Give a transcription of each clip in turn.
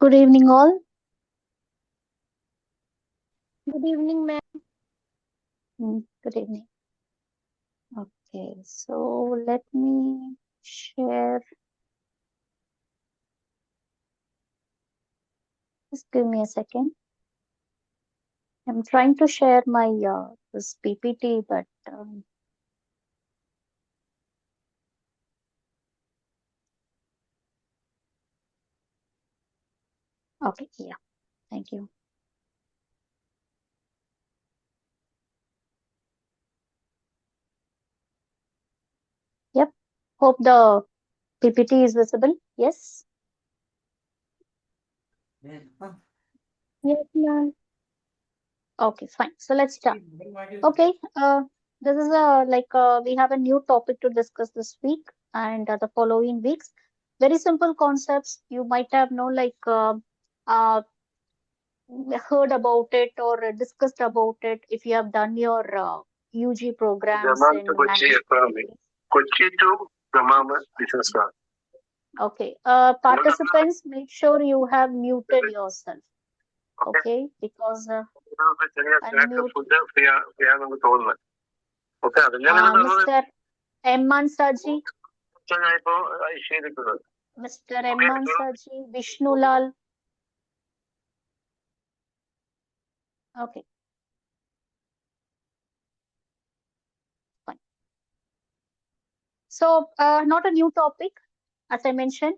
Good evening, all. Good evening, ma'am. Good evening. Okay, so let me share. Just give me a second. I'm trying to share my this PPT, but okay, yeah. Thank you. Yep. Hope the PPT is visible. Yes. Yes, ma'am. Okay, fine. So let's start. Okay. This is we have a new topic to discuss this week and the following weeks. Very simple concepts. You might have known uh, heard about it or discussed about it if you have done your UG programs in Kochi language economy. studies. Kochi to Gamama business park. Okay. Participants, make sure you have muted yourself. Okay, because unmute. Food free ആണെന്ന് തോന്നുന്നത്. Okay, Mr. M. Ansarji, Mr. M. Ansarji, Vishnulal. Okay, fine. So, not a new topic, as I mentioned.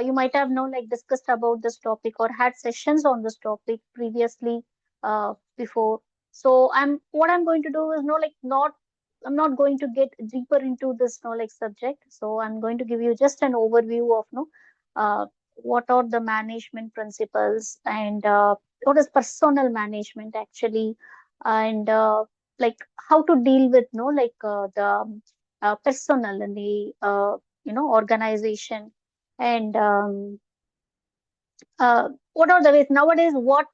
You might have discussed about this topic or had sessions on this topic previously, before. So what I'm going to do is not I'm not going to get deeper into this subject. So I'm going to give you just an overview of uh, what are the management principles and what is personal management actually, and like how to deal with the personnel in the organization, and what are the ways nowadays, what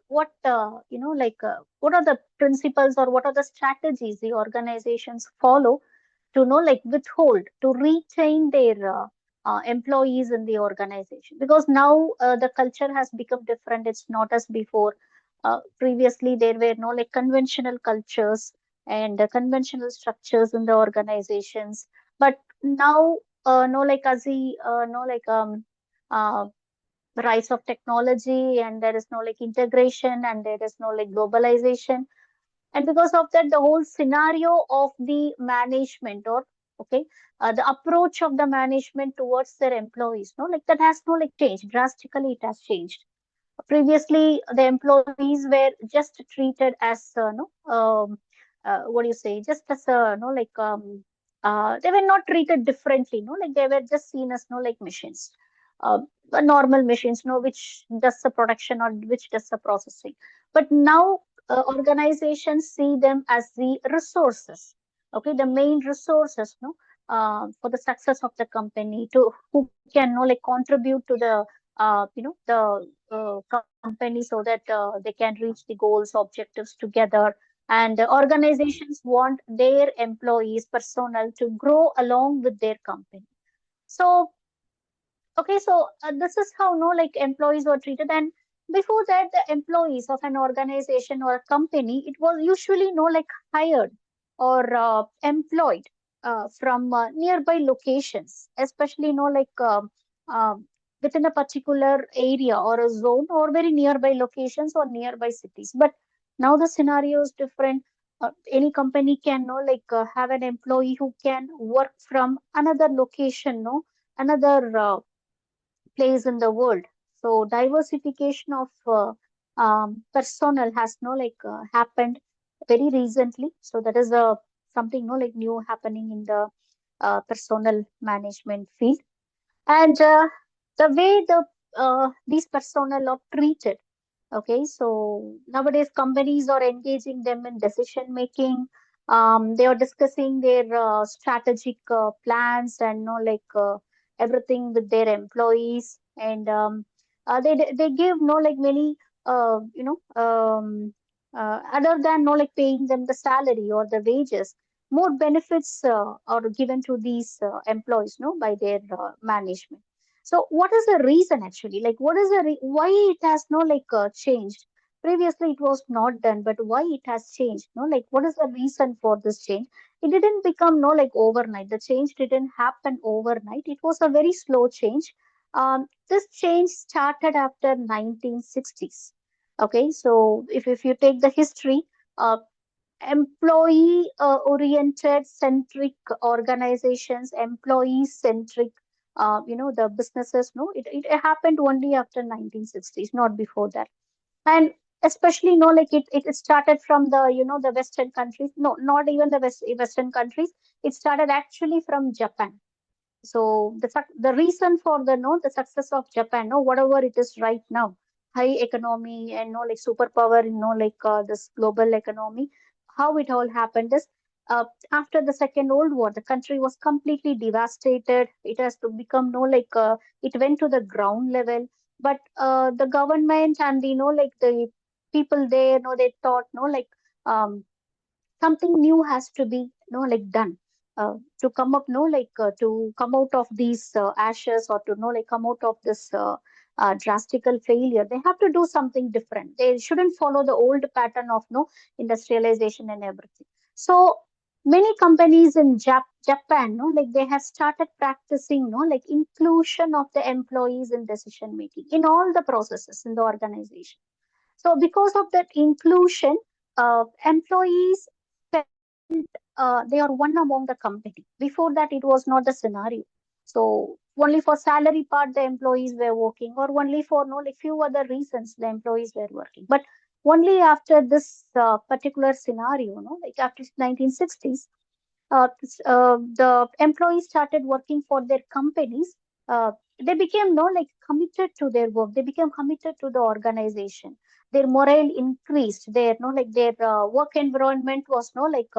are the principles or what are the strategies the organizations follow to withhold to retain their employees in the organization, because now the culture has become different. It's not as before. Previously there were no conventional cultures and conventional structures in the organizations, but now no as the no uh, rise of technology, and there is no integration, and there is no globalization, and because of that the whole scenario of the management, or okay, the approach of the management towards their employees, that has changed drastically. It has changed. Previously the employees were just treated as no what do you say, just as they were not treated differently, they were just seen as machines, uh, normal machines, which does the production or which does the processing. But now organizations see them as the resources, okay, the main resources, for the success of the company, to who can contribute to the the company, so that they can reach the goals, objectives together. And organizations want their employees, personnel, to grow along with their company. So, okay, so this is how employees were treated. And before that, the employees of an organization or a company, it was usually hired or employed from nearby locations, especially uh, within a particular area or a zone, or very nearby locations or nearby cities. But now the scenario is different. Any company can have an employee who can work from another location, no, another place in the world. So diversification of personnel has happened very recently. So that is something new happening in the personnel management field. And the way these personnel are treated. Okay, so nowadays companies are engaging them in decision making. They are discussing their strategic plans and everything with their employees, and they give many other than paying them the salary or the wages, more benefits are given to these employees, by their management. So what is the reason actually? Like, what is the why it has changed? Previously, it was not done, but why it has changed? What is the reason for this change? It didn't become overnight. The change didn't happen overnight. It was a very slow change. This change started after 1960s. Okay, so if you take the history, uh, employee oriented centric organizations, employee centric the businesses, no, it happened only after 1960s, not before that. And especially it started from the the western countries, no, not even the western countries. It started actually from Japan. So the reason for the success of Japan, no, whatever it is right now, high economy and superpower, this global economy, how it all happened is after the Second World War, the country was completely devastated. It has to become it went to the ground level, but the government and the people there, they thought um, something new has to be done to come up to come out of these ashes, or to come out of this drastical failure. They have to do something different. They shouldn't follow the old pattern of industrialization and everything. So many companies in Japan, no, like they have started practicing, no, like inclusion of the employees in decision making in all the processes in the organization. So because of that inclusion, employees felt they are one among the company. Before that, it was not the scenario. So only for salary part the employees were working, or only for no like few other reasons the employees were working. But only after this particular scenario, no, like after 1960s, the employees started working for their companies. They became no like committed to their work. They became committed to the organization. Their morale increased. Their no like their work environment was no like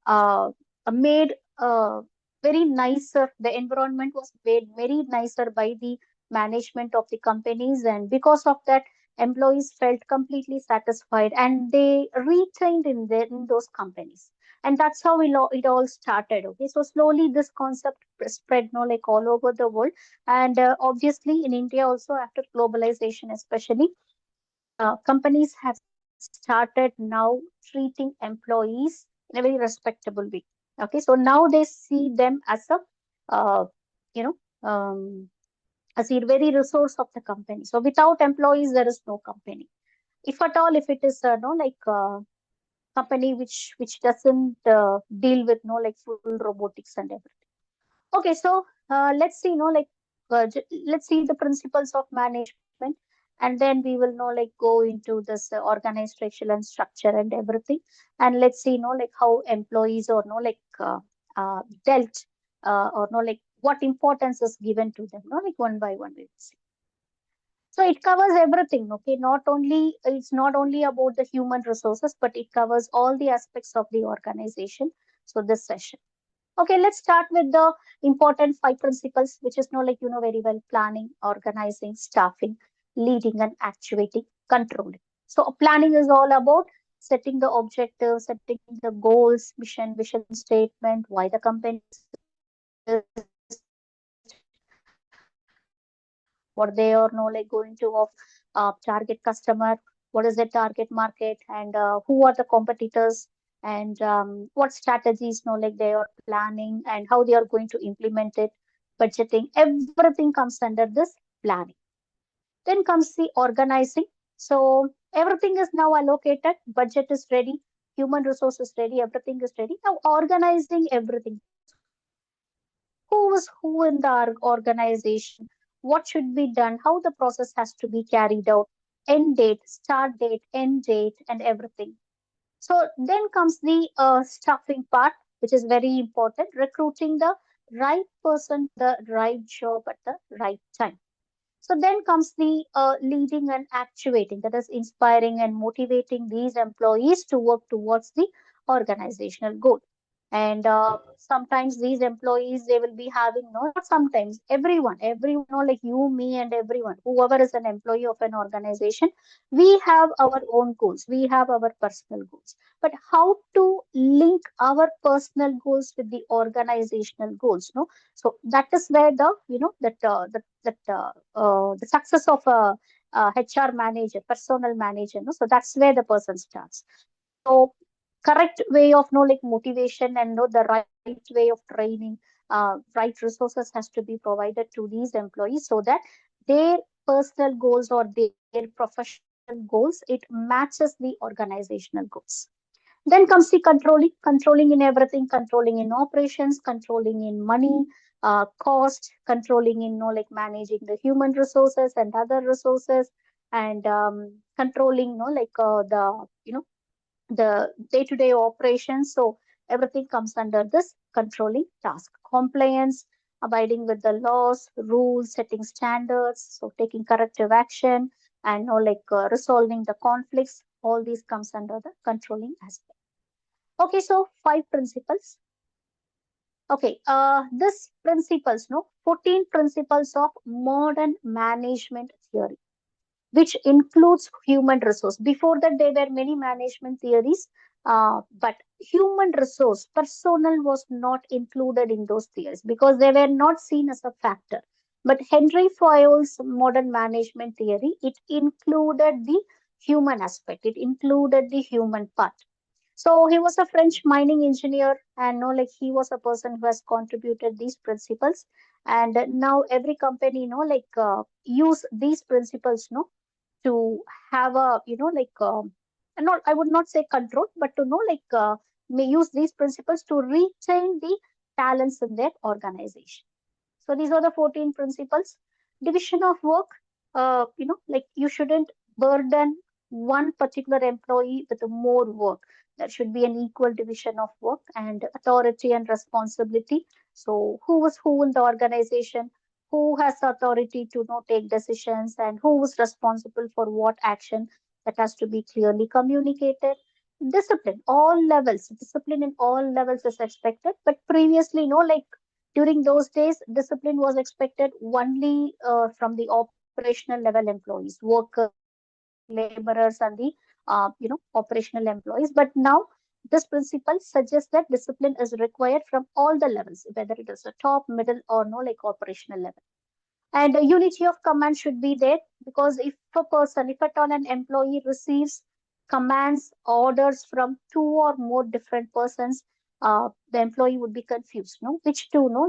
uh, made very nicer. The environment was made very nicer by the management of the companies, and because of that, employees felt completely satisfied, and they retained in those companies, and that's how it all started. Okay, so slowly this concept spread no like all over the world, and obviously in India also, after globalization especially, companies have started now treating employees in a very respectable way. Okay, so now they see them as a you know as a very resource of the company. So without employees there is no company, if at all, if it is no like company which doesn't deal with no like full robotics and everything. Okay, so let's see, like let's see the principles of management, and then we will know like go into this organizational and structure and everything, and let's see, like how employees or no like dealt or no like what importance is given to them, no like one by one we will see. So it covers everything, okay? Not only it's not only about the human resources, but it covers all the aspects of the organization. So this session. Okay, let's start with the important five principles, which is like very well: planning, organizing, staffing, leading and actuating, controlling. So planning is all about setting the objectives, setting the goals, mission, vision statement, why the company what they are no like going to of target customer, what is the target market, and who are the competitors, and what strategies no like they are planning and how they are going to implement it, budgeting, everything comes under this planning. Then comes the organizing. So everything is now allocated, budget is ready, human resources ready, everything is ready. Now organizing everything, who is who in the organization, what should be done, how the process has to be carried out, end date, start date, end date, and everything. So then comes the staffing part, which is very important, recruiting the right person, the right job at the right time. So then comes the leading and actuating, that is inspiring and motivating these employees to work towards the organizational goal. And sometimes these employees, they will be having, no, not sometimes, everyone, no, like you, me, and everyone, whoever is an employee of an organization, we have our own goals, we have our personal goals. But how to link our personal goals with the organizational goals, no? So that is where the, the success of a HR manager, personal manager, no? So that's where the person starts. So correct way of no like motivation and no the right way of training, right resources has to be provided to these employees so that their personal goals or their professional goals, it matches the organizational goals. Then comes the controlling in everything, controlling in operations, controlling in money, cost, controlling in like managing the human resources and other resources, and controlling like the the day-to-day operations. So everything comes under this controlling task. Compliance, abiding with the laws, rules, setting standards, so taking corrective action, and like resolving the conflicts. All these comes under the controlling aspect. Okay, so five principles. Okay, this principles, no, 14 principles of modern management theory, which includes human resource. Before that, there were many management theories, but human resource, personnel was not included in those theories because they were not seen as a factor. But Henry Fayol's modern management theory, it included the human aspect, it included the human part. So he was a French mining engineer, and no, like he was a person who has contributed these principles. And now every company, use these principles, to have a, and not, I would not say control, but to know, may use these principles to retain the talents in their organization. So these are the 14 principles. Division of work, you shouldn't burden one particular employee with more work. There should be an equal division of work and authority and responsibility. So who is who in the organization? Who has authority to take decisions, and who is responsible for what action, that has to be clearly communicated. Discipline, all levels, discipline in all levels is expected. But previously, during those days, discipline was expected only from the operational level employees, workers, laborers, and the operational employees. But now this principle suggests that discipline is required from all the levels, whether it is a top, middle, or operational level. And a unity of command should be there, because if at all an employee receives commands, orders from two or more different persons, the employee would be confused, no, which to know,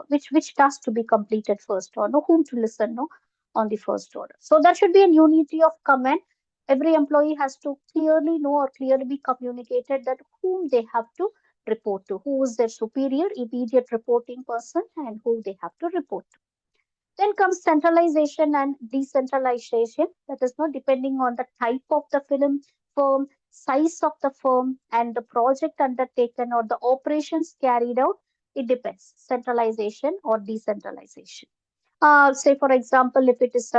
which task to be completed first, or no, whom to listen, no, on the first order. So there should be a unity of command. Every employee has to clearly know or clearly be communicated that whom they have to report to, who is their superior, immediate reporting person, and who they have to report to. Then comes centralization and decentralization. That is not depending on the type of the film firm, size of the firm, and the project undertaken or the operations carried out. It depends. Centralization or decentralization. Say, for example, if it is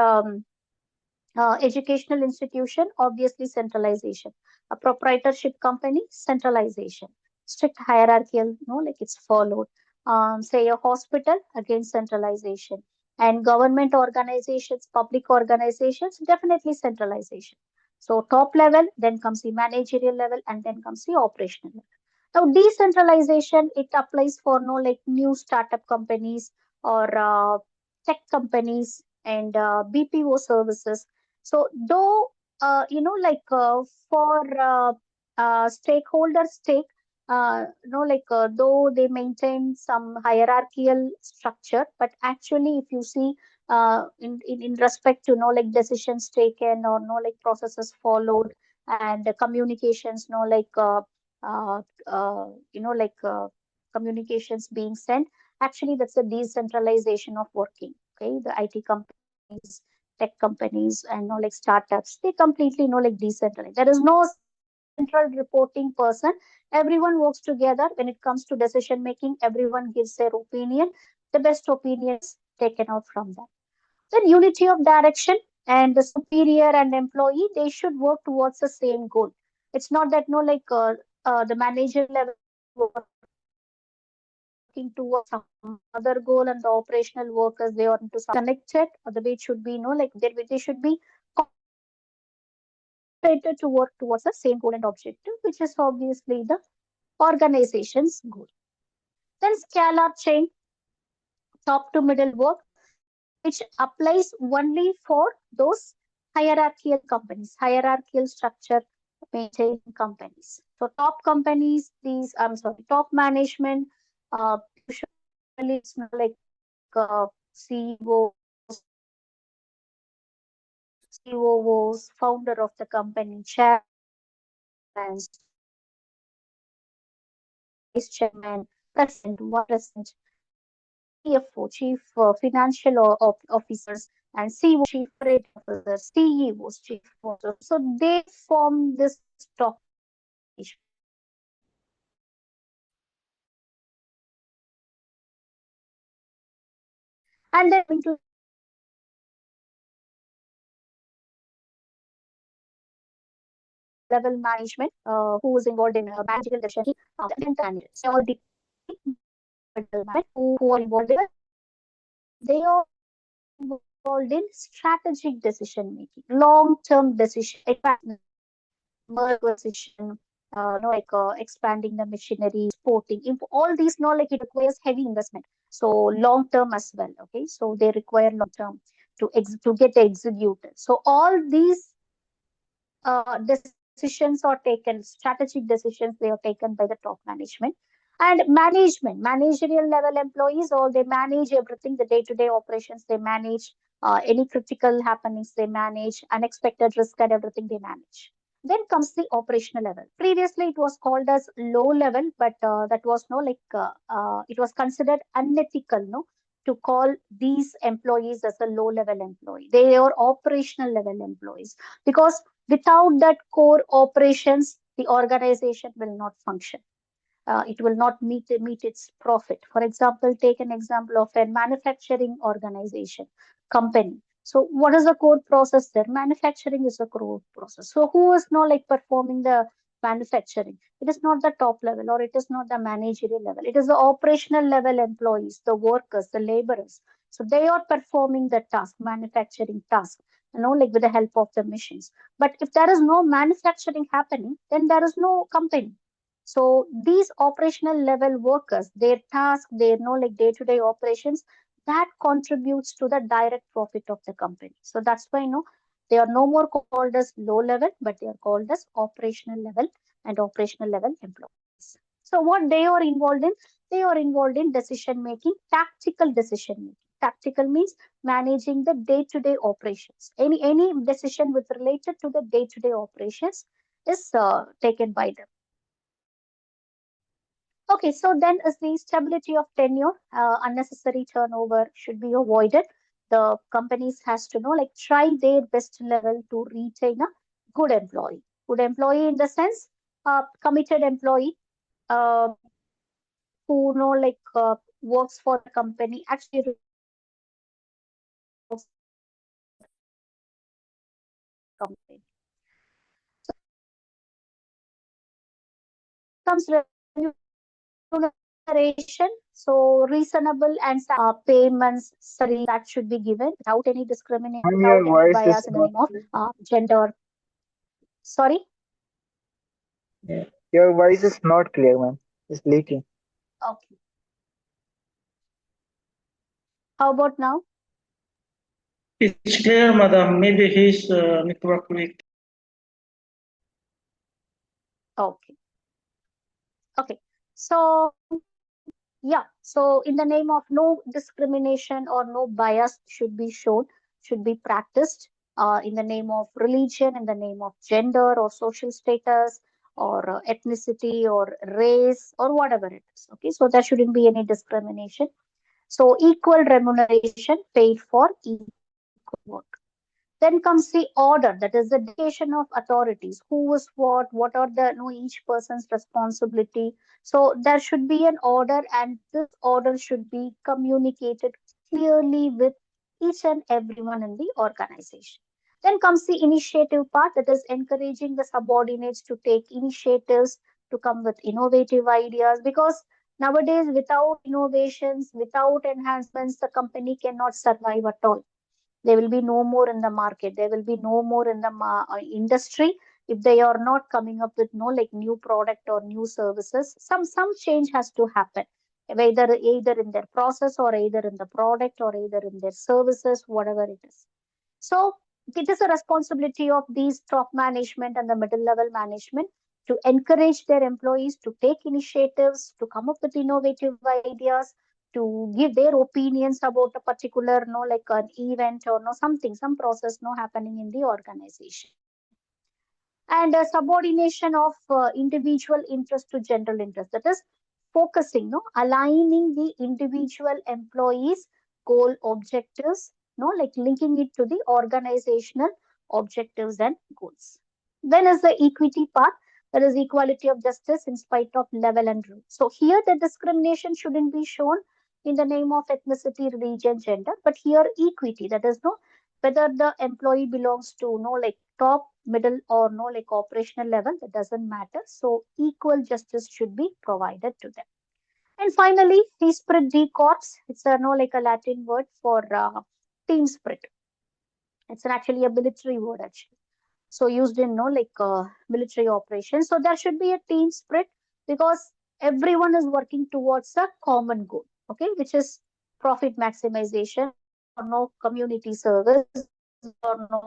educational institution, obviously centralization. A proprietorship company, centralization. Strict hierarchical, it's followed. Say a hospital, again centralization. And government organizations, public organizations, definitely centralization. So top level, then comes the managerial level, and then comes the operational level. Now decentralization, it applies for new startup companies or tech companies and BPO services. So though for stakeholders stake, though they maintain some hierarchical structure, but actually if you see in respect to decisions taken or processes followed, and the communications uh, uh, you know like communications being sent, actually that's a decentralization of working. Okay, the IT companies, tech companies, and startups, they completely decentralized. There is no central reporting person. Everyone works together when it comes to decision making. Everyone gives their opinion. The best opinion is taken out from that. Then unity of direction, and the superior and employee, they should work towards the same goal. It's not that the manager level working towards some other goal, and the operational workers, they are into some connected. Or the way it should be, they should be cooperated to work towards the same goal and objective, which is obviously the organization's goal. Then scalar chain, top to middle work, which applies only for those hierarchical companies, hierarchical structure maintaining companies. So top companies, top management, usually it's not like CEO, COOs, founder of the company, chairman, vice chairman, president, vice president, CFO, chief financial officers, and CEO, chief operating officers, CEOs, chief officers. So they form this top management. And then into level management, who is involved in managerial decision, all the middle management who are involved in, they are involved in strategic decision making, long-term decision, acquisition, expanding the machinery, exporting, all these, it requires heavy investment. So long term as well. Okay, so they require long term to get executed. So all these decisions decisions are taken, strategic decisions they are taken by the top management. And management, managerial level employees, or they manage everything, the day-to-day operations, they manage any critical happenings, they manage unexpected risk and everything they manage. Then comes the operational level. Previously, it was called as low level, but that was no it was considered unethical, no, to call these employees as a low level employee. They are operational level employees because without that core operations, the organization will not function. It will not meet its profit. For example, take an example of a manufacturing organization, company. So what is the core process there? Manufacturing is a core process. So who is now like performing the manufacturing? It is not the top level, or it is not the managerial level. It is the operational level employees, the workers, the laborers. So they are performing the task, manufacturing task, like with the help of the machines. But if there is no manufacturing happening, then there is no company. So these operational level workers, their task, their like day-to-day operations, that contributes to the direct profit of the company. So that's why they are no more called as low level, but they are called as operational level and operational level employees. So what they are involved in? They are involved in decision making, tactical decision making. Tactical means managing the day-to-day operations. Any decision with related to the day-to-day operations is taken by them. Okay, so then is the stability of tenure, unnecessary turnover should be avoided. The companies has to like try their best level to retain a good employee. Good employee in the sense, committed employee, uh, who works for the company, actually company. Comes remuneration, so reasonable and payments, sorry, that should be given without any discrimination, And without your any voice is bias in the not name of gender. Sorry. yeah. Your voice is not clear, man. It's leaking. Okay. How about now? It's clear, madam. Maybe his network weak. Okay. Okay. So yeah. So in the name of no discrimination or no bias should be shown, should be practiced in the name of religion, in the name of gender or social status or ethnicity or race or whatever it is. Okay. So there shouldn't be any discrimination. So equal remuneration paid for equal work. Then comes the order, that is the delegation of authorities. Who is what are the each person's responsibility. So there should be an order, and this order should be communicated clearly with each and everyone in the organization. Then comes the initiative part, that is encouraging the subordinates to take initiatives to come with innovative ideas, because nowadays without innovations, without enhancements, the company cannot survive at all. There will be no more in the market. There will be no more in the industry if they are not coming up with new product or new services. Some change has to happen, whether either in their process or either in the product or either in their services, whatever it is. So it is a responsibility of these top management and the middle level management to encourage their employees to take initiatives, to come up with innovative ideas, to give their opinions about a particular, like an event or something, some process happening in the organization. And a subordination of individual interest to general interest. That is focusing, aligning the individual employees' goal objectives, like linking it to the organizational objectives and goals. Then is the equity part, that is equality of justice in spite of level and rule. So here the discrimination shouldn't be shown in the name of ethnicity, religion, gender, but here equity, that is whether the employee belongs to like top, middle, or like operational level, that doesn't matter. So equal justice should be provided to them. And finally, esprit de corps, it's like a Latin word for team spirit. It's actually a military word actually. So used in military operations. So there should be a team spirit because everyone is working towards a common goal, okay, which is profit maximization or no community service or no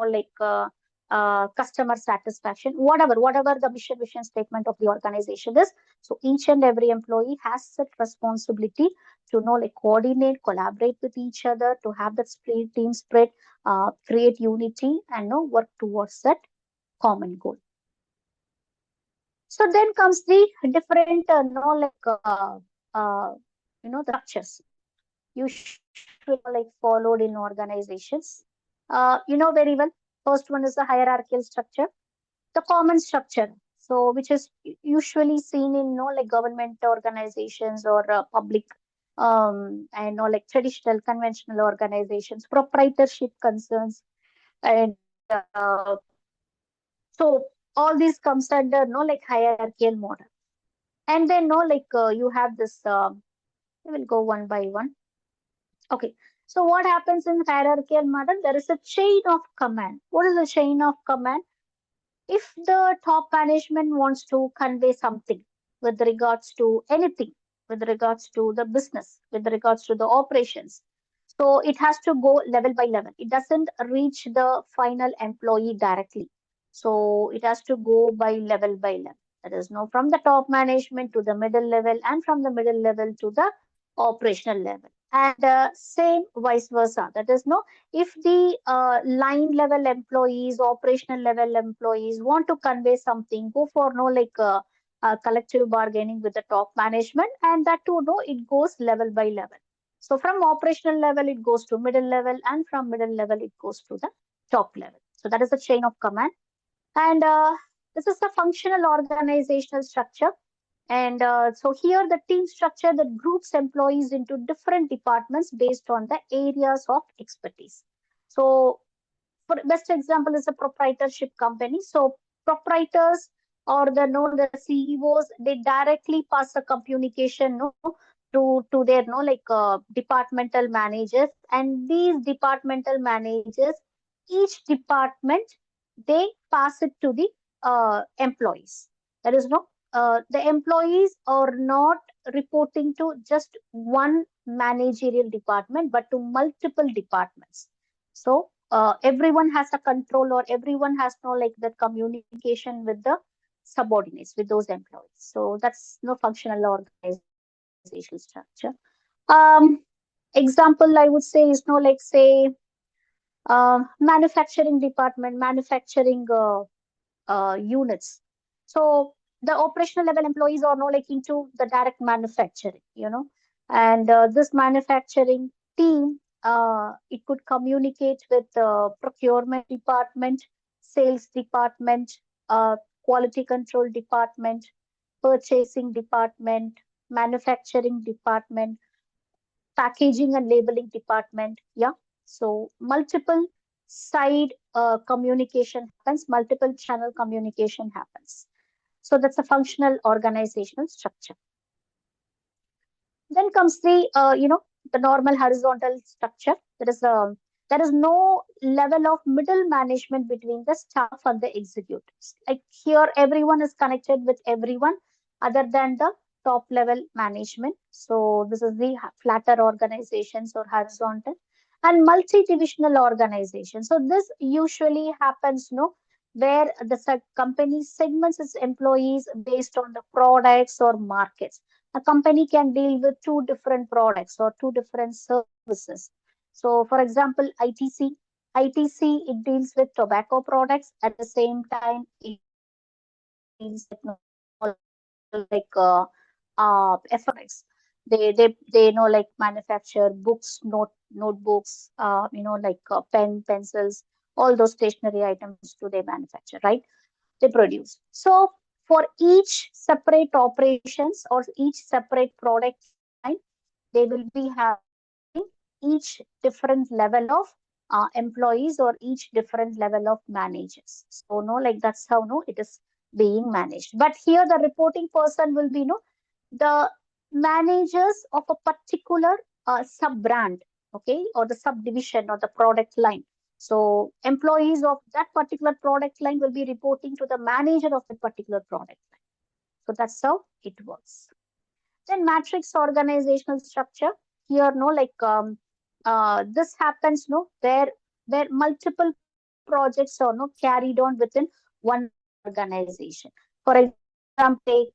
customer satisfaction, whatever the mission vision statement of the organization is. So each and every employee has that responsibility to know, like, coordinate, collaborate with each other, to have that team spirit, create unity, and know work towards that common goal. So then comes the different, the structures usually like followed in organizations. You know very well. First one is the hierarchical structure, the common structure. So which is usually seen in, like, government organizations or public, and like traditional conventional organizations, proprietorship concerns, and so all these comes under like hierarchical model. And then you have this. We will go one by one. Okay. So what happens in hierarchical model? There is a chain of command. What is a chain of command? If the top management wants to convey something with regards to anything, with regards to the business, with regards to the operations, so it has to go level by level. It doesn't reach the final employee directly. So it has to go by level by level. That is, no, from the top management to the middle level, and from the middle level to the operational level. And same vice versa. That is, no, if the line level employees, operational level employees want to convey something, go for collective bargaining with the top management, and that too, no, it goes level by level. So from operational level, it goes to middle level, and from middle level, it goes to the top level. So that is a chain of command. And this is the functional organizational structure. And so here the team structure that groups employees into different departments based on the areas of expertise. So for best example is a proprietorship company. So proprietors or the CEOs, they directly pass the communication to their departmental managers, and these departmental managers, each department, they pass it to the employees. There is the employees are not reporting to just one managerial department, but to multiple departments. So everyone has a control, or everyone has the communication with the subordinates, with those employees. So that's functional organizational structure. Example I would say is say manufacturing department, manufacturing units. So the operational level employees are into the direct manufacturing, and this manufacturing team, it could communicate with the procurement department, sales department, quality control department, purchasing department, manufacturing department, packaging and labeling department. Yeah. So multiple side communication happens, multiple channel communication happens. So that's a functional organizational structure. Then comes the normal horizontal structure. There is no level of middle management between the staff and the executives. Like here, everyone is connected with everyone other than the top level management. So this is the flatter organizations or horizontal, and multi-divisional organization. So this usually happens, where the company segments its employees based on the products or markets. A company can deal with two different products or two different services. So, for example, ITC, it deals with tobacco products. At the same time, it deals with FX. They manufacture books, notebooks, pen, pencils, all those stationery items do they manufacture, right? They produce. So for each separate operations or each separate product line, they will be having each different level of employees or each different level of managers. So that's how it is being managed. But here the reporting person will be the managers of a particular sub brand, okay, or the subdivision or the product line. So employees of that particular product line will be reporting to the manager of the particular product line. So that's how it works. Then matrix organizational structure. Here, this happens, where multiple projects are not carried on within one organization. For example, take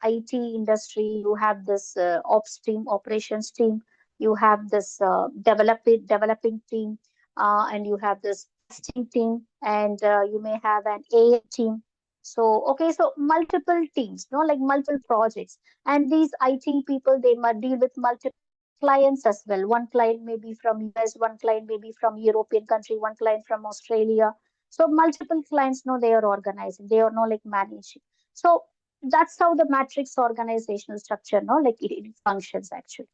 IT industry, you have this ops team, operations team, you have this developing team, and you have this testing team, and you may have an AI team. So, okay, so multiple teams, no, like multiple projects. And these IT people, they must deal with multiple clients as well. One client may be from US, one client may be from European country, one client from Australia. So multiple clients, no, they are organizing, they are no like managing. So that's how the matrix organizational structure, no, like it functions actually.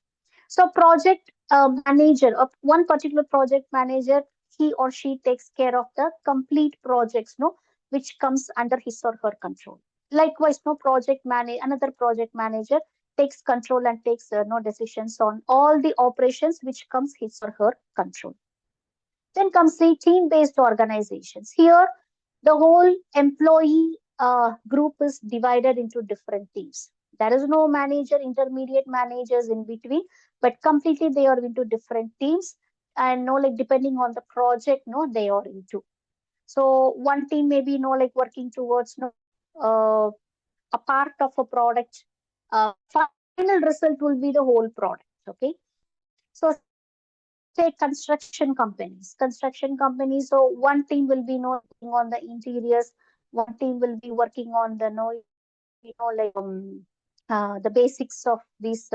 So project manager of one particular project manager, he or she takes care of the complete projects, no, which comes under his or her control. Likewise, no another project manager takes control and takes no decisions on all the operations which comes his or her control. Then comes the team-based organizations. Here, the whole employee group is divided into different teams. There is no manager, intermediate managers in between, but completely they are into different teams, and no like depending on the project, no they are into. So one team may be no like working towards no a part of a product. Final result will be the whole product. Okay. So say construction companies. So one team will be working on the interiors, one team will be working on the like the basics of this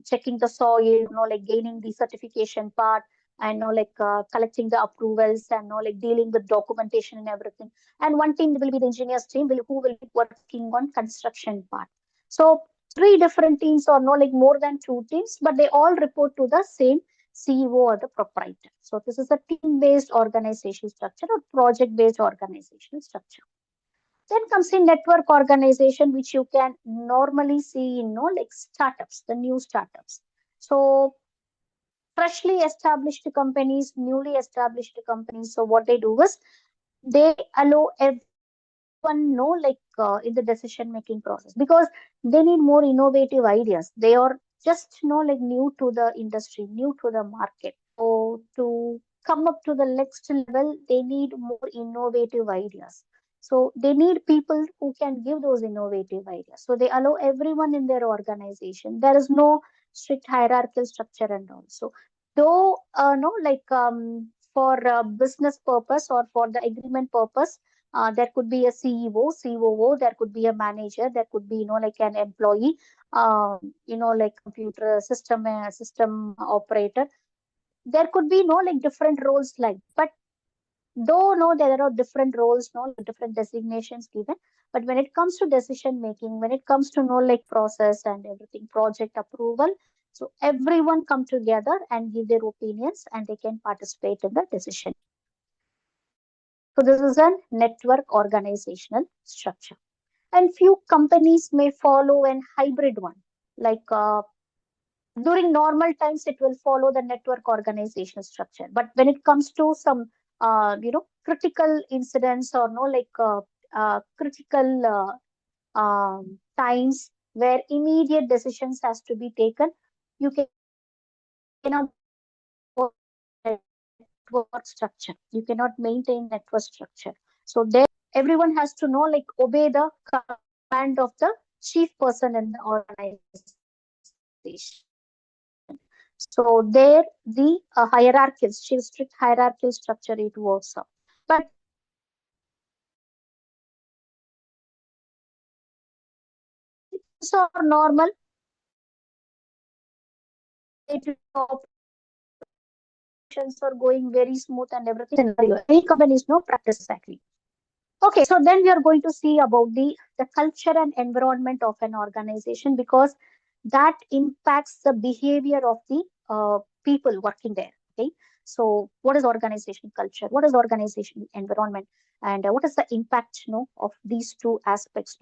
checking the soil, like gaining the certification part, and like collecting the approvals, and like dealing with documentation and everything. And one team will be the engineers team who will be working on construction part. So three different teams, or no like more than two teams, but they all report to the same CEO or the proprietor. So this is a team-based organizational structure or project-based organizational structure. Then comes in network organization, which you can normally see in like startups, the new startups. So freshly established companies, newly established companies. So what they do is they allow everyone like in the decision making process, because they need more innovative ideas. They are just like new to the industry, new to the market. So to come up to the next level, they need more innovative ideas. So they need people who can give those innovative ideas. So they allow everyone in their organization. There is no strict hierarchical structure and all. So though no like for business purpose or for the agreement purpose, there could be a CEO, COO, there could be a manager, there could be like an employee, like computer system operator. There could be like different roles, like, but though no there are different roles, no different designations given, but when it comes to decision making, when it comes to like process and everything, project approval, so everyone come together and give their opinions, and they can participate in the decision. So this is a network organizational structure. And few companies may follow an hybrid one, like during normal times it will follow the network organizational structure, but when it comes to some critical incidents, or no like critical times where immediate decisions has to be taken, you cannot work network structure, you cannot maintain network structure. So there everyone has to like obey the command of the chief person in the organization. So there, the hierarchical, strict hierarchical structure, it works out. But it's normal. Operations are going very smooth and everything. Scenario. Any companies no practice exactly. Okay, so then we are going to see about the culture and environment of an organization, because that impacts the behavior of the people working there. Okay, so what is organization culture? What is organization environment? And what is the impact, of these two aspects,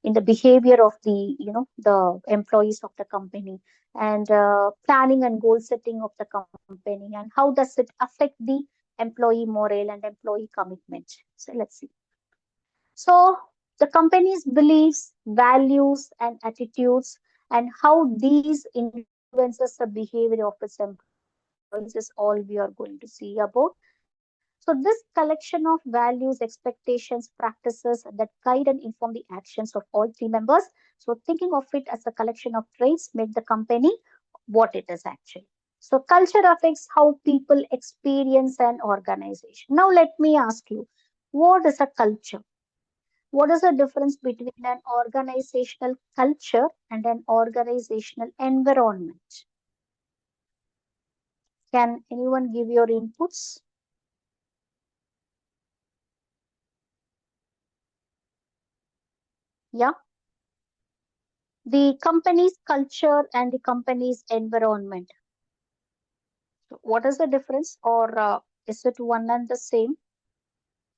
in the behavior of the, the employees of the company, and planning and goal setting of the company, and how does it affect the employee morale and employee commitment? So let's see. So the company's beliefs, values, and attitudes, and how these influences the behavior of its employees is all we are going to see about. So this collection of values, expectations, practices that guide and inform the actions of all team members. So thinking of it as a collection of traits make the company what it is actually. So culture affects how people experience an organization. Now let me ask you, what is a culture? What is the difference between an organizational culture and an organizational environment? Can anyone give your inputs? Yeah. The company's culture and the company's environment. So what is the difference, or is it one and the same?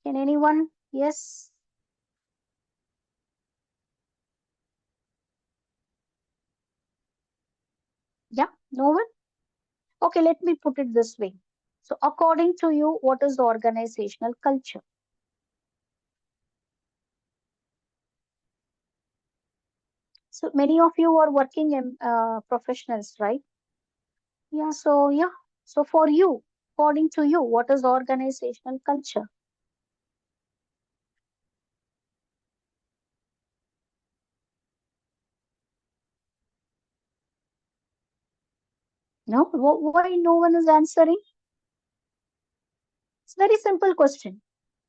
Can anyone? Yes. Yeah. No one? Okay, let me put it this way. So according to you, what is organizational culture? So many of you are working in professionals, right? Yeah. So yeah. So for you, according to you, what is organizational culture? No. Why no one is answering? It's a very simple question.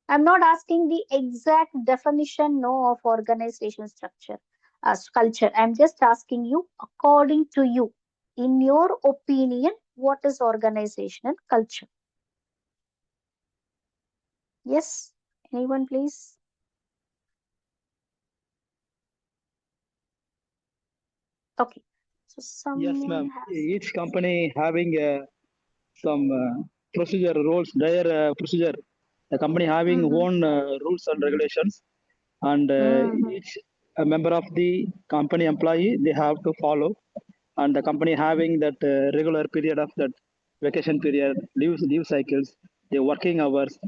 I'm not asking the exact definition, no, of organization structure as culture. I'm just asking you, according to you, in your opinion, what is organizational culture? Yes, anyone, please? Okay, so Yes, someone ma'am. has. Each company having some procedure rules, their procedure. The company having Mm-hmm. own rules and regulations, and Mm-hmm. each member of the company employee they have to follow. And the company having that regular period of that vacation period, leave cycles, the working hours,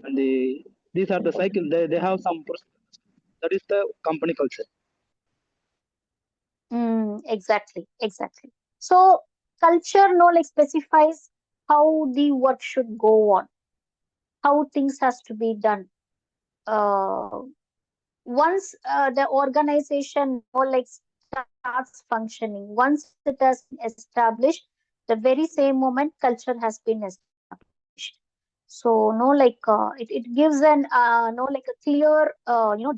and these are the cycle. They have some. That is the company culture. Exactly, exactly. So culture, no, like specifies how the work should go on, how things has to be done. Uh, Once the organization more like starts functioning, once it has been established, the very same moment culture has been established. So no, like it gives an no like a clear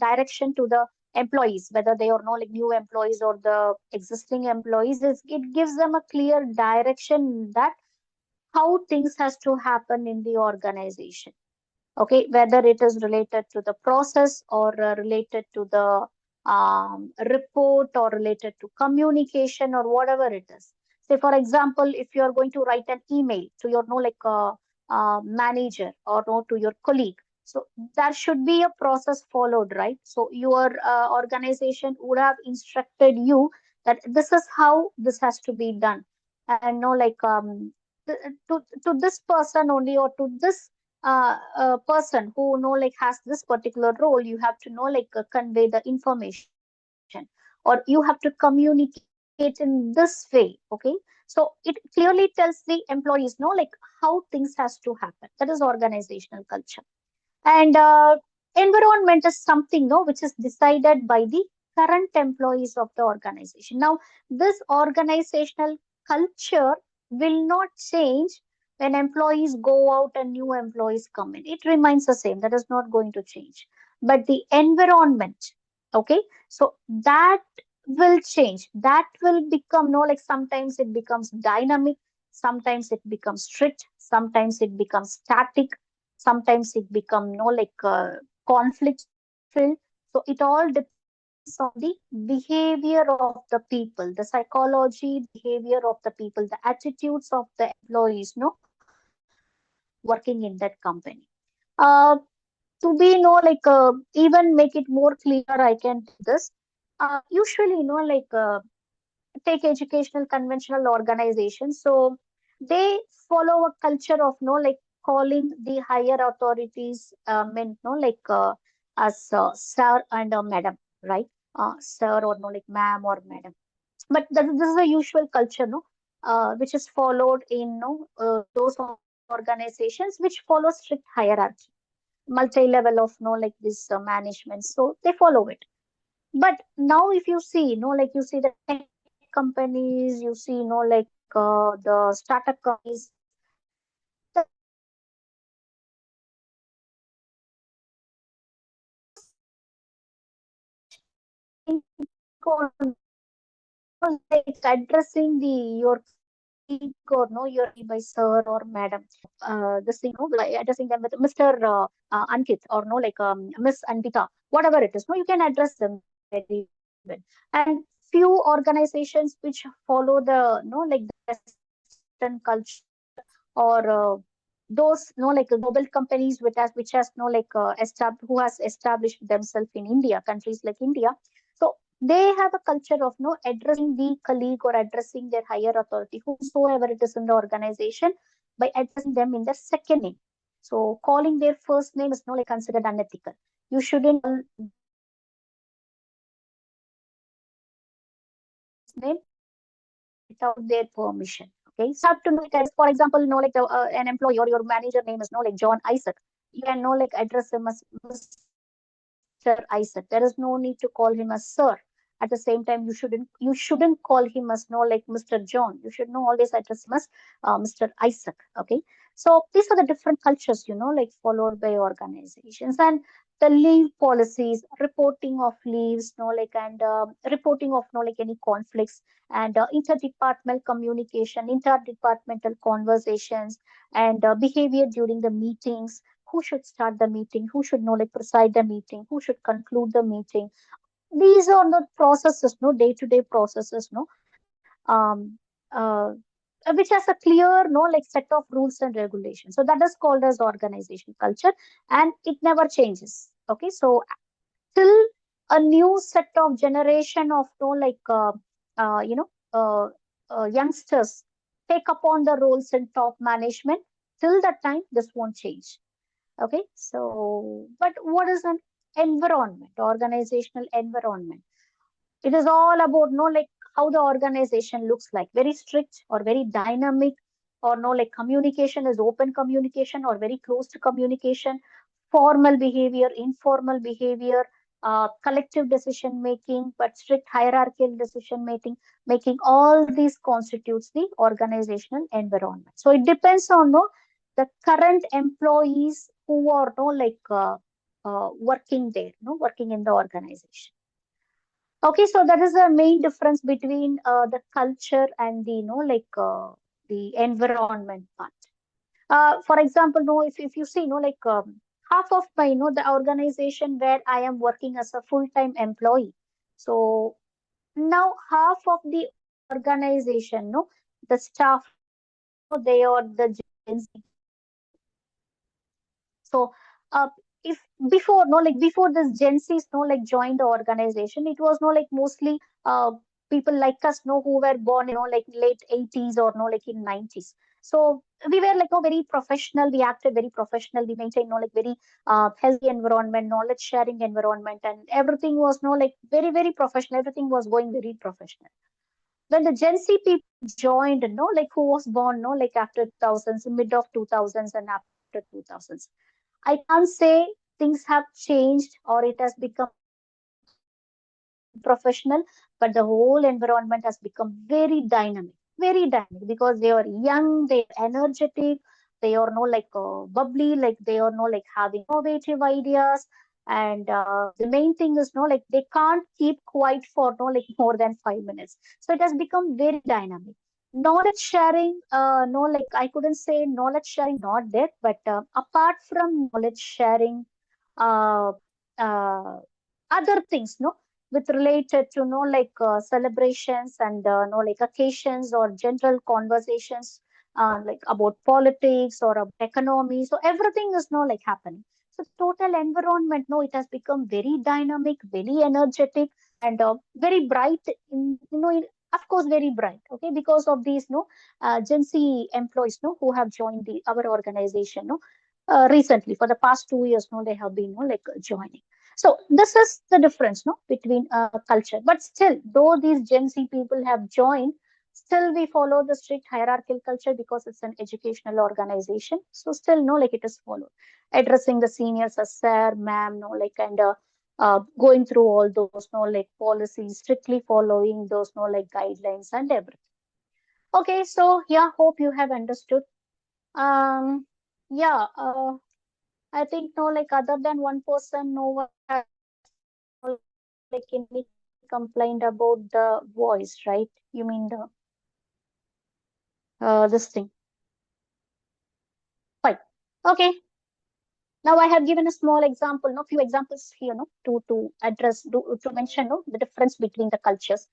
direction to the employees, whether they are no like new employees or the existing employees. It gives them a clear direction that how things has to happen in the organization. Okay, whether it is related to the process or related to the report or related to communication or whatever it is. Say for example, if you are going to write an email to your no like manager or no to your colleague, so there should be a process followed, right? So your organization would have instructed you that this is how this has to be done, and no like th- to this person only, or to this person who know like has this particular role, you have to know like convey the information, or you have to communicate in this way. Okay, so it clearly tells the employees know like how things has to happen. That is organizational culture. And environment is something no which is decided by the current employees of the organization. Now this organizational culture will not change when employees go out and new employees come in. It remains the same, that is not going to change. But the environment, okay, so that will change, that will become no like sometimes it becomes dynamic, sometimes it becomes strict, sometimes it becomes static, sometimes it become no like conflict filled. So it all depends on the behavior of the people, the psychology, behavior of the people, the attitudes of the employees no working in that company. uh, to be no like even make it more clear, I can tell this. Usually like take educational conventional organizations, so they follow a culture of no like calling the higher authorities meant no like as sir and madam, right? Sir or no like ma'am or madam. But this is a usual culture no which is followed in no those organizations which follow strict hierarchy, multi-level of like this management. So they follow it. But now if you see, like you see the tech companies, you see, like the startup companies, the like addressing your colleague or your by sir or madam. This thing, like addressing them with Mr. Ankit or like Miss Anvita, whatever it is. No, you can address them very well. And few organizations which follow the like the Western culture or those like global companies which has like who has established themselves in India, countries like India. So they have a culture of addressing the colleague or addressing their higher authority, whosoever it is in the organization, by addressing them in their second name. So calling their first name is like considered unethical. You shouldn't call name without their permission. Okay, so you have to know, like, for example, like an employee or your manager name is like John Isaac. You can like address him as Mr. Isaac. There is no need to call him as sir. At the same time, you shouldn't call him as like Mr. John. You should always address him as Mr. Isaac. Okay, so these are the different cultures like followed by organizations. And the leave policies, reporting of leaves, like and reporting of like any conflicts, and interdepartmental communication, interdepartmental conversations, and behavior during the meetings. Who should start the meeting? Who should like preside the meeting? Who should conclude the meeting? These are the processes, day-to-day processes, uh, which has a clear, like set of rules and regulations. So that is called as organization culture, and it never changes. Okay, so till a new set of generation of like uh, you know youngsters take upon the roles in top management, till that time this won't change. Okay, so but what is an environment, organizational environment? It is all about like how the organization looks like, very strict or very dynamic, or like communication is open communication or very closed communication, formal behavior, informal behavior, collective decision making, but strict hierarchical decision making. All these constitutes the organizational environment. So it depends on the current employees who are like working there, working in the organization. Okay, so that is the main difference between the culture and the like the environment part. For example, if you see, like half of my, the organization where I am working as a full-time employee. So now half of the organization, the staff, they are the Gen Z. So if before, like before this Gen Z's, like joined the organization, it was like mostly people like us, who were born, like late 80s or like in 90s. So we were like very professional. We acted very professional. We maintained like very healthy environment, knowledge sharing environment, and everything was like very very professional. Everything was going very professional. When the Gen Z people joined, like who was born, like after 2000s, mid of 2000s and after 2000s, I can't say things have changed or it has become professional, but the whole environment has become very dynamic, because they are young, they are energetic, they are like bubbly, like they are like having innovative ideas. And the main thing is like they can't keep quiet for like more than 5 minutes. So it has become very dynamic. Knowledge sharing, no, like I couldn't say knowledge sharing not there, but apart from knowledge sharing, uh, uh, other things, with related to like celebrations and like occasions or general conversations, like about politics or about economy. So everything is like happening. So total environment, it has become very dynamic, very energetic, and very bright. Of course, very bright. Okay, because of these Gen Z employees, who have joined our organization, recently for the past 2 years, they have been like joining. So this is the difference, between culture. But still, though these Gen Z people have joined, Still, we follow the strict hierarchical culture because it's an educational organization. So still, no, like it is followed. Addressing the seniors as sir, ma'am, no, like and going through all those, no, like policies, strictly following those, no, like guidelines and everything. Okay, so yeah, hope you have understood. Um, yeah, I think no, like other than one person, no one has no, like any complaint about the voice, right? You mean the this thing. Fine. Okay. Now I have given a small example, no, few examples here, no, to address, to mention, no, the difference between the cultures.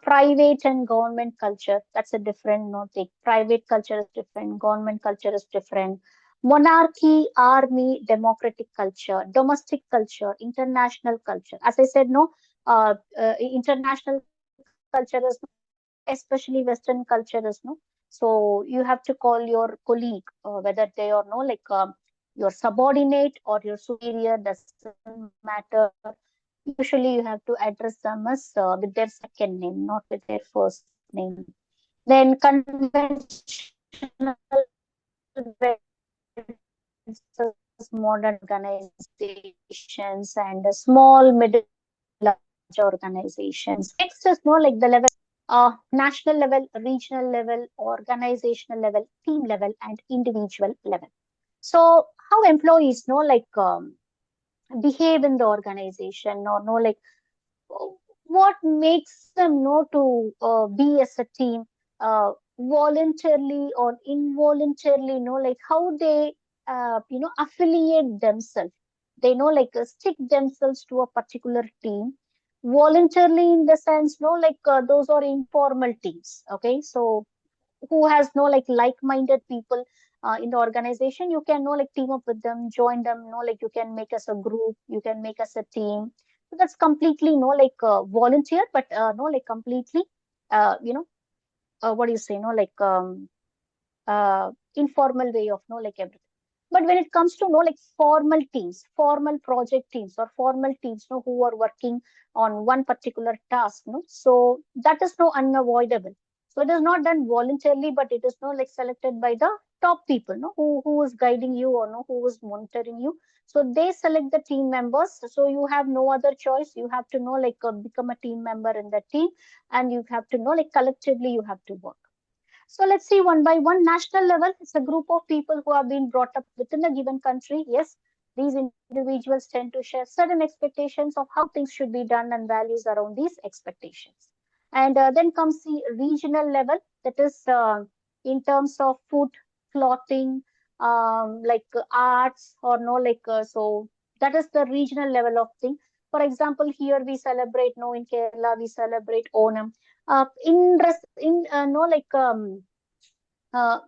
Private and government culture, that's a different, no, thing. Private culture is different, government culture is different. Monarchy, army, democratic culture, domestic culture, international culture. As I said, no, international culture is, especially Western culture is, no. So you have to call your colleague, whether they are, no, like your subordinate or your superior, doesn't matter. Usually you have to address them as with their second name, not with their first name. Then conventional modern organizations and small, middle, large organizations. Next is more like the level, national level, regional level, organizational level, team level, and individual level. So how employees know like behave in the organization, or know like what makes them know to be as a team, voluntarily or involuntarily, know like how they affiliate themselves. They know like stick themselves to a particular team voluntarily, in the sense, no, like those are informal teams. Okay, so who has no like-minded people in the organization, you can like team up with them, join them, like you can make us a group, you can make us a team. So that's completely like volunteer, but no like completely what do you say, like informal way of like everything. But when it comes to like formal teams, formal project teams, or formal teams who are working on one particular task, so that is unavoidable. So it is not done voluntarily, but it is like selected by the top people, who is guiding you, or who is monitoring you. So they select the team members. So you have no other choice. You have to like become a team member in the team, and you have to like collectively you have to work. So let's see one by one. National level, it's a group of people who have been brought up within a given country. Yes, these individuals tend to share certain expectations of how things should be done and values around these expectations. And then comes the regional level, that is in terms of food, clothing, like arts, or no, like so that is the regional level of thing. For example, here we celebrate, in Kerala we celebrate Onam. No like uh,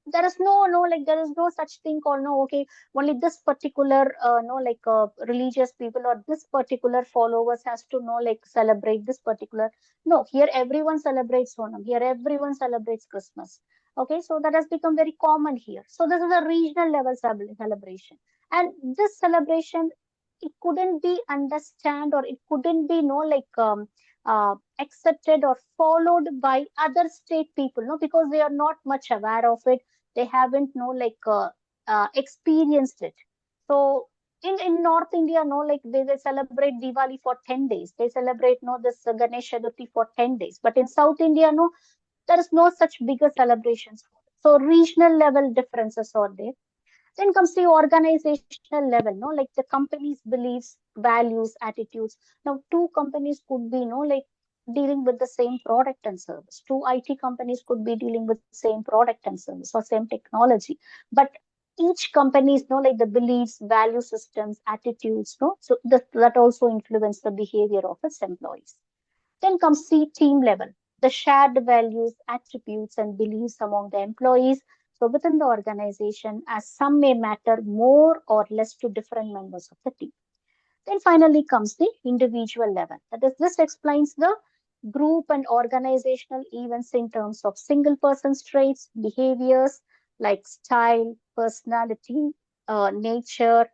there is no like there is no such thing called no, okay, only this particular no like religious people or this particular followers has to like celebrate this particular. No, here everyone celebrates Onam, here everyone celebrates Christmas. Okay, so that has become very common here. So this is a regional level celebration, and this celebration, it couldn't be understand, or it couldn't be like accepted or followed by other state people, because they are not much aware of it. They haven't like experienced it. So in North India, like they celebrate Diwali for 10 days. They celebrate this Ganesh Chaturthi for 10 days. But in South India, there is no such bigger celebrations. So regional level differences are there. Then comes the organizational level, like the company's beliefs, values, attitudes. Now, two companies could be, like dealing with the same product and service. Two IT companies could be dealing with the same product and service or same technology. But each company is, like the beliefs, value systems, attitudes, so that also influence the behavior of its employees. Then comes the team level, the shared values, attributes, and beliefs among the employees. So within the organization, as some may matter more or less to different members of the team. Then finally comes the individual level. That is, this explains the group and organizational events in terms of single person's traits, behaviors like style, personality, nature,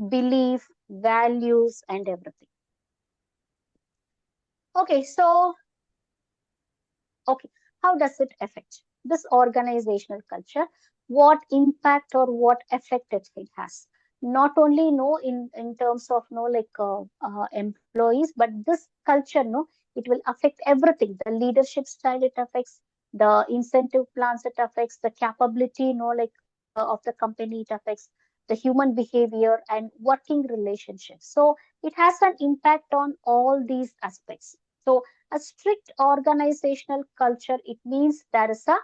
belief, values, and everything. Okay, so okay, how does it affect this organizational culture? What impact or what effect it has? Not only in terms of employees, but this culture it will affect everything. The leadership style it affects, the incentive plans it affects, the capability of the company it affects, the human behavior and working relationships. So it has an impact on all these aspects. So a strict organizational culture, it means there is a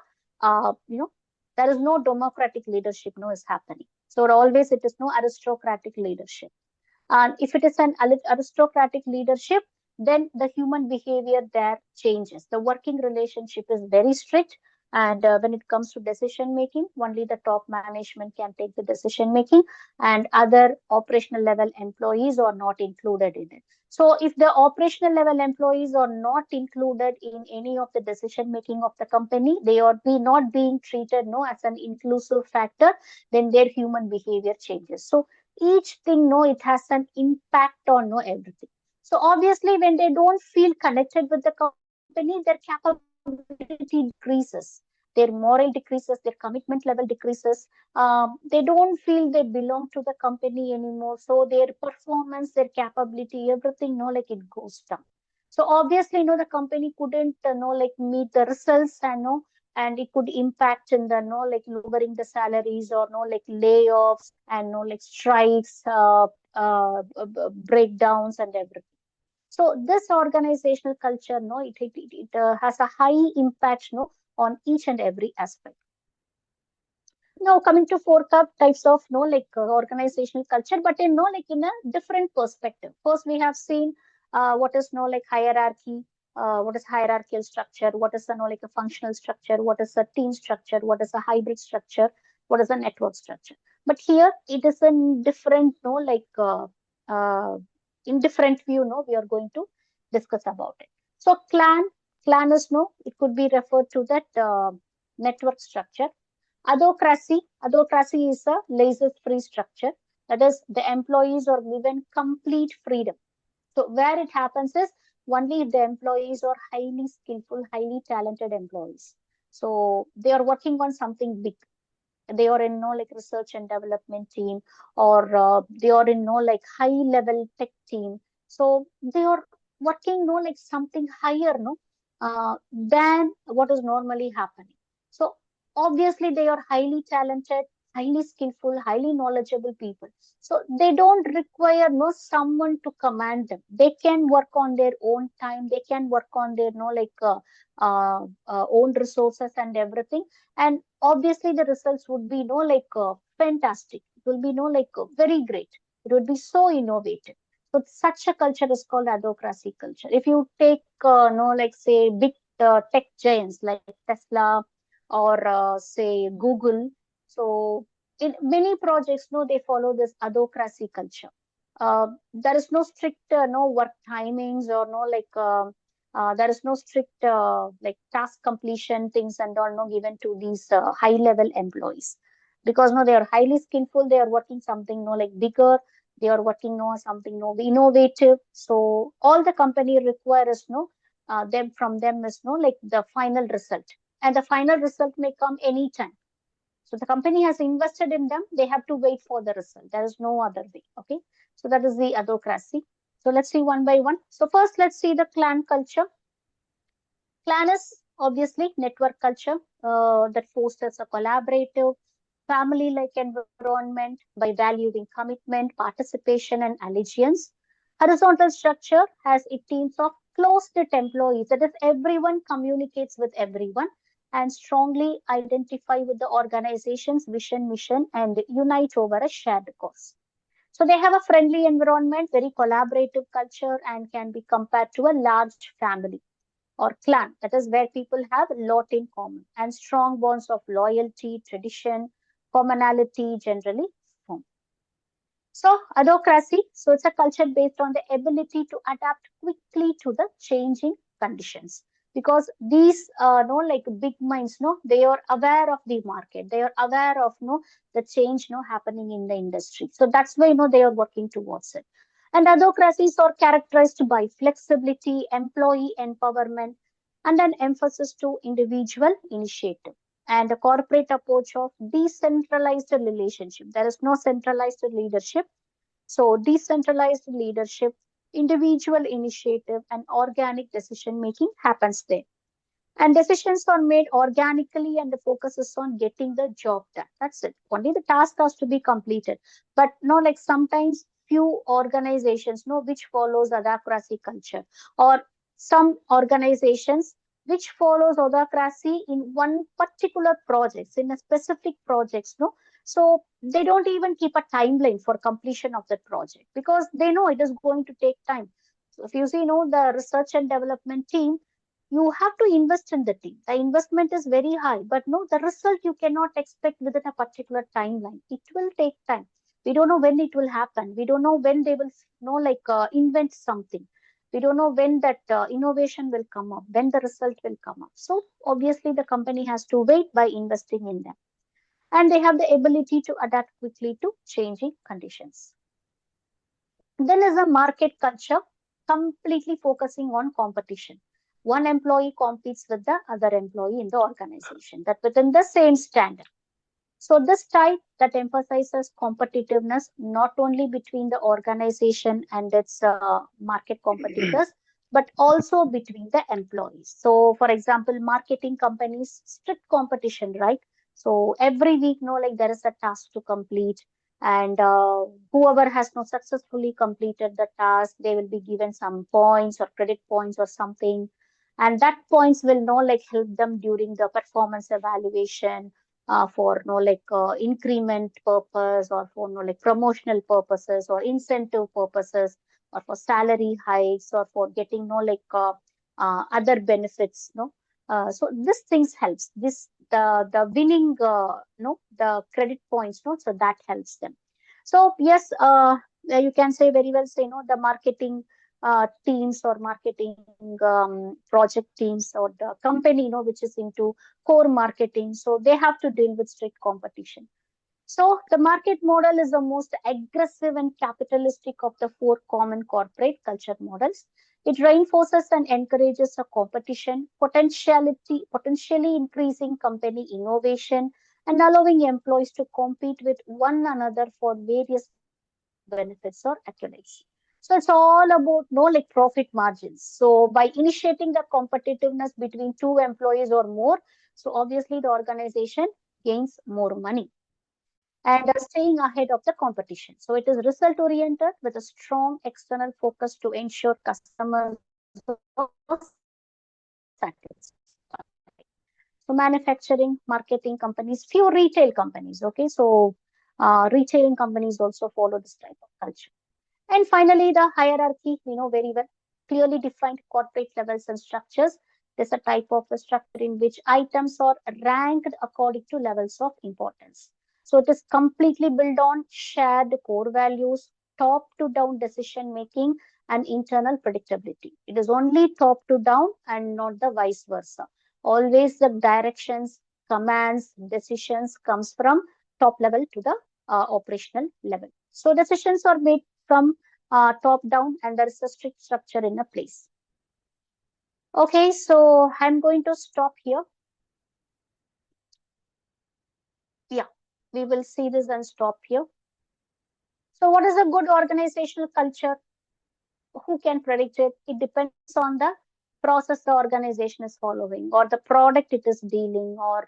there is no democratic leadership is happening. So always it is no aristocratic leadership. And if it is an aristocratic leadership, then the human behavior there changes. The working relationship is very strict. And when it comes to decision making, only the top management can take the decision making, and other operational level employees are not included in it. So if the operational level employees are not included in any of the decision making of the company, they are not being treated as an inclusive factor, then their human behavior changes. So each thing it has an impact on everything. So obviously when they don't feel connected with the company, their capability decreases, their moral decreases, their commitment level decreases. They don't feel they belong to the company anymore, so their performance, their capability, everything it goes down. So obviously the company couldn't meet the results, and it could impact in the lowering the salaries, or layoffs, and strikes, breakdowns and everything. So this organizational culture it has a high impact on each and every aspect. Now coming to four types of organizational culture, but in in a different perspective. First we have seen what is hierarchy, what is hierarchical structure, what is a functional structure, what is a team structure, what is a hybrid structure, what is a network structure. But here it is in different in different view we are going to discuss about it. So clan is it could be referred to that network structure. Adhocracy is a laissez-free structure. That is, the employees are given complete freedom. So where it happens is only if the employees are highly skillful, highly talented employees. So they are working on something big. They are in research and development team, or they are in high level tech team. So they are working something higher than what is normally happening. So obviously they are highly talented, highly skillful, highly knowledgeable people. So they don't require someone to command them. They can work on their own time. They can work on their own resources and everything. And obviously the results would be fantastic. It will be very great. It would be so innovative. So such a culture is called adhocracy culture. If you take say big tech giants like Tesla, or say Google, so in many projects they follow this adhocracy culture. There is no strict no work timings, or there is no strict task completion things and all given to these high level employees, because they are highly skillful. They are working something bigger. They are working something innovative. So all the company requires them from them is the final result, and the final result may come anytime. So the company has invested in them. They have to wait for the result. There is no other way. Okay. So that is the adhocracy. So let's see one by one. So first, let's see the clan culture. Clan is obviously network culture that fosters a collaborative, family-like environment by valuing commitment, participation, and allegiance. Horizontal structure has its teams of close-knit employees. That is, everyone communicates with everyone and strongly identify with the organization's vision, mission, and unite over a shared cause. So they have a friendly environment, very collaborative culture, and can be compared to a large family or clan. That is where people have a lot in common, and strong bonds of loyalty, tradition, commonality generally form. So adhocracy, so it's a culture based on the ability to adapt quickly to the changing conditions. Because these big minds, they are aware of the market. They are aware of the change happening in the industry. So that's why they are working towards it. And adhocracies are characterized by flexibility, employee empowerment, and an emphasis to individual initiative and a corporate approach of decentralized relationship. There is no centralized leadership. So decentralized leadership, individual initiative, and organic decision making happens there. And decisions are made organically, and the focus is on getting the job done. That's it. Only the task has to be completed. But no, like sometimes few organizations know which follows adhocracy culture, or some organizations which follows autocracy in one particular projects, in a specific projects, no. So they don't even keep a timeline for completion of that project because they know it is going to take time. So if you see, the research and development team, you have to invest in the team. The investment is very high, but no, the result you cannot expect within a particular timeline. It will take time. We don't know when it will happen. We don't know when they will, invent something. We don't know when that innovation will come up, when the result will come up. So obviously, the company has to wait by investing in them, and they have the ability to adapt quickly to changing conditions. Then is a market culture, completely focusing on competition. One employee competes with the other employee in the organization, that within the same standard. So this type that emphasizes competitiveness not only between the organization and its market competitors, but also between the employees. So for example, marketing companies, strict competition, right? So every week, like there is a task to complete, and whoever has not successfully completed the task, they will be given some points or credit points or something. And that points will like help them during the performance evaluation, for increment purpose, or for like promotional purposes or incentive purposes, or for salary hikes, or for getting other benefits. So this things helps. This the winning the credit points. So that helps them. So yes, you can say very well say the marketing teams or marketing project teams, or the company which is into core marketing, so they have to deal with strict competition. So the market model is the most aggressive and capitalistic of the four common corporate culture models. It reinforces and encourages a competition, potentially increasing company innovation and allowing employees to compete with one another for various benefits or accolades. So it's all about profit margins. So by initiating the competitiveness between two employees or more, so obviously the organization gains more money and staying ahead of the competition. So it is result oriented with a strong external focus to ensure customers satisfied. So manufacturing, marketing companies, few retail companies. Okay, so retailing companies also follow this type of culture. And finally, the hierarchy, we know very well, clearly defined corporate levels and structures. There's a type of a structure in which items are ranked according to levels of importance. So it is completely built on shared core values, top to down decision making, and internal predictability. It is only top to down and not the vice versa. Always the directions, commands, decisions comes from top level to the operational level. So decisions are made from top down, and there is a strict structure in a place. Okay, so I'm going to stop here. Yeah, we will see this and stop here. So what is a good organizational culture? Who can predict it? It depends on the process the organization is following, or the product it is dealing, or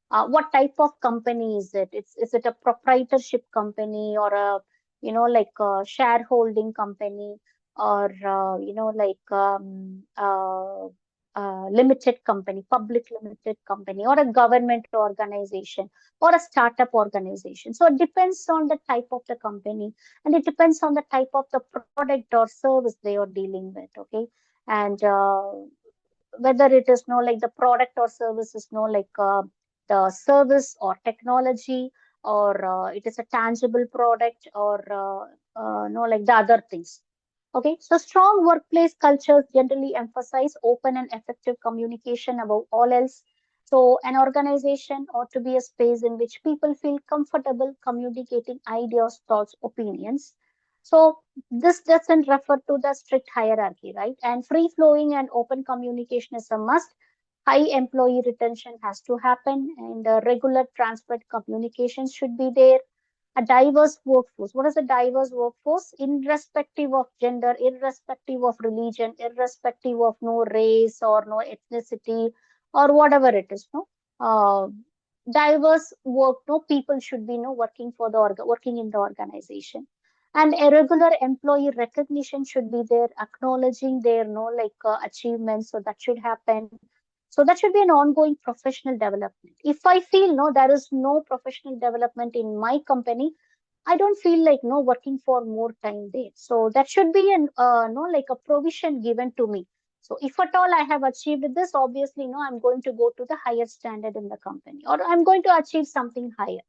what type of company is it? Is it a proprietorship company, or a like a shareholding company, or limited company, public limited company, or a government organization, or a startup organization. So it depends on the type of the company, and it depends on the type of the product or service they are dealing with. Okay, and whether it is like the product or service is the service or technology, or it is a tangible product, or like the other things. Okay, so strong workplace cultures generally emphasize open and effective communication above all else. So an organization ought to be a space in which people feel comfortable communicating ideas, thoughts, opinions. So this doesn't refer to the strict hierarchy, right? And free flowing and open communication is a must. High employee retention has to happen, and regular transparent communications should be there. A diverse workforce. What is a diverse workforce? Irrespective of gender, irrespective of religion, irrespective of no race or no ethnicity or whatever it is, no. Diverse work, no people should be no working for the working in the organization. And a regular employee recognition should be there, acknowledging their no achievements. So that should happen. So that should be an ongoing professional development. If I feel no, there is no professional development in my company, I don't feel like no working for more time there. So that should be an no like a provision given to me. So if at all I have achieved this, obviously no, I'm going to go to the higher standard in the company, or I'm going to achieve something higher.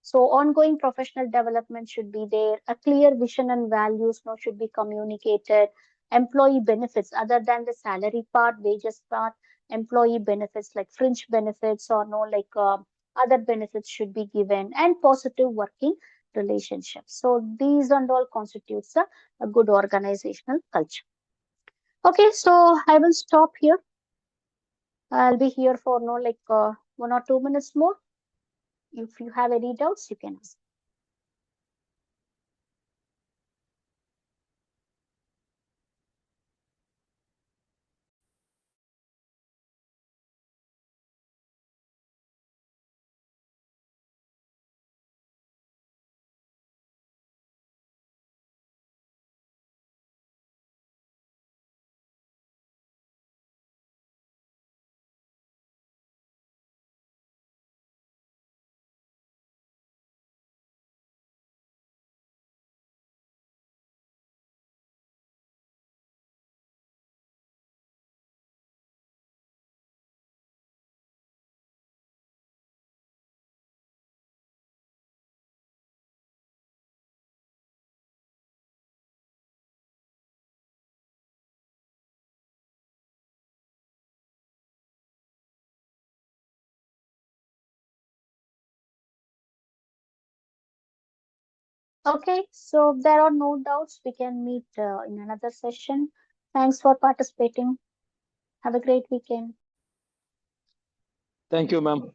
So ongoing professional development should be there. A clear vision and values no, should be communicated. Employee benefits other than the salary part, wages part, employee benefits like fringe benefits or no other benefits should be given, and positive working relationships. So these and all constitutes a good organizational culture. Okay, so I will stop here. I'll be here for no 1 or 2 minutes more. If you have any doubts, you can ask. Okay, so if there are no doubts, we can meet in another session. Thanks for participating. Have a great weekend. Thank you, ma'am.